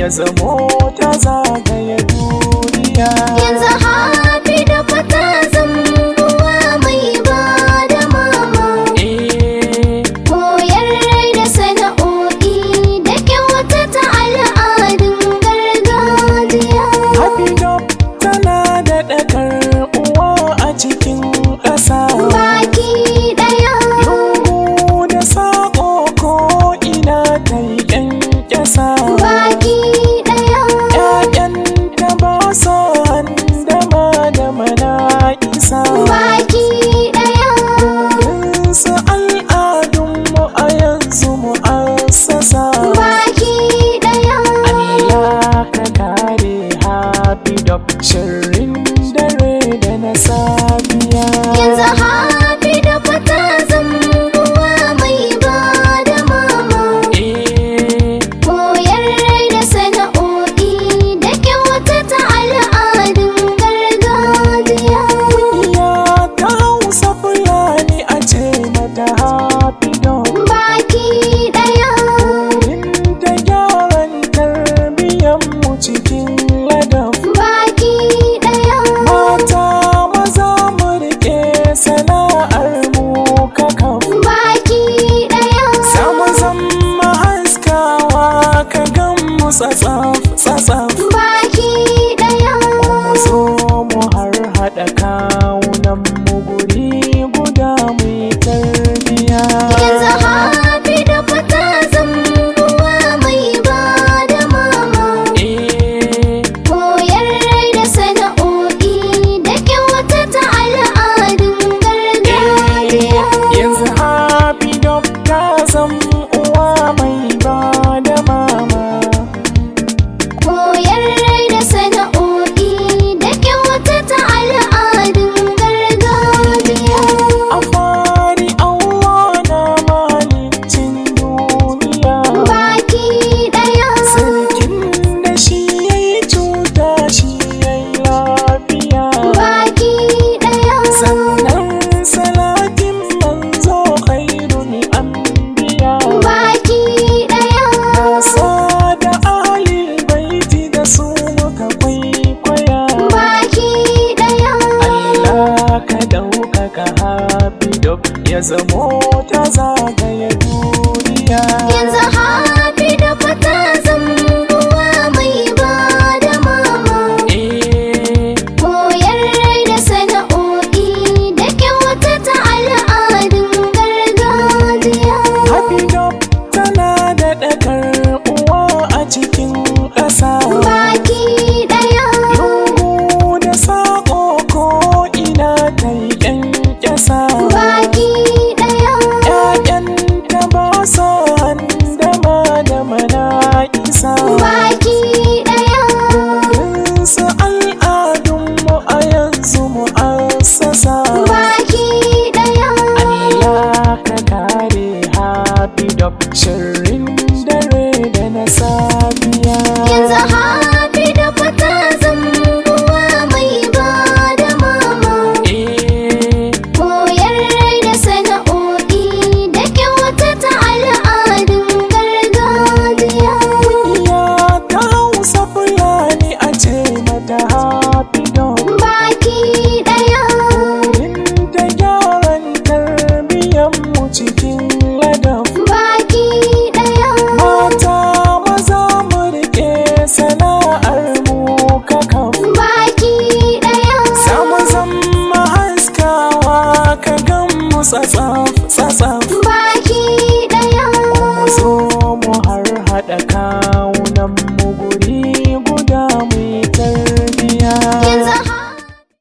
ya zamo ta zagaye duniya. Yanzu hafi da fata zambuwa mai ba da mama. Koyar da sana'o'i da kyautata al'adun gargajiya. Hafidop tana da ɗakar uwa a cikin ƙasa. Baki ɗaya. Lungu da saƙo ko ina ta yi ƙyanƙyasa. Baki ɗaya. ‘Ya'yanta ba sa handama da manaƙisa. Baki ɗaya. Su al'adunmu a yanzu mu'assasa. Baki ɗaya. Allah ka kare Hafidop shirin dare da na safiya. Yanzu hafi da fata zambuwa mai ba da mama. Koyar da sana'o'i da kyautata al'adun gargajiya. Ya ta Hausa Fulani a ce mata Hafidop. Baki ɗaya. Inda gyaran tarbiyyarmu cikin ladab. Baki ɗaya. Mata maza mu riƙe sana'ar mu kakaf. Baki ɗaya. Samu zama haskawa ka gan mu tsatsaf. Baki ɗaya. Mu zo mu har haɗa kawunan mu guri guda mu yi tarbiya. Yanzu hafi da fata zambuwa mai ba da mama. Koyar da sana'o'i da kyautata al'adun gargajiya. Yanzu Hafidop ta zam uwa mai ba da mama. Koyar da sana'o'i da kyautata al'adun gargajiya. A fari Allah na malicin duniya. Baki ɗaya. Sarkin da shi ya yi cuta shi ya yi lafiya. Baki ɗaya. Sannan salatin manzo khairul anbiya. Baki ɗaya. Nasa da ahlul baiti da su muka kwaikwaya. Baki ɗaya. Allah ka ɗaukaka Hafidop ya zamo ta zagaye duniya. Yanzu hafi da fata zambuwa mai ba da mama. Koyar da sana'o'i da kyautata al'adun gargajiya. Hafidop tana da ɗakar uwa a cikin ƙasa. Baki ɗaya. Lungu da saƙo ko ina ta yi ƙyanƙyasa. Baki ɗaya. ‘Ya'yanta ba sa handama da manaƙisa. Baki ɗaya. Su al'adunmu a yanzu mu'assasa. Baki ɗaya. Allah ka kare Hafidop shirin dare da na safiya. Yanzu hafi da fata zambuwa mai ba da mama. Koyar da sana'o'i da kyautata al'adun gargajiya. Ya ta Hausa Fulani a ce mata Hafidop. Baki ɗaya. Inda gyaran tarbiyyarmu cikin ladab. Baki ɗaya. Mata maza mu riƙe sana'ar mu kakaf. Baki ɗaya. Samu zama haskawa ka gan mu tsatsaf. Baki ɗaya. Mu zo mu har haɗa kawunan mu guri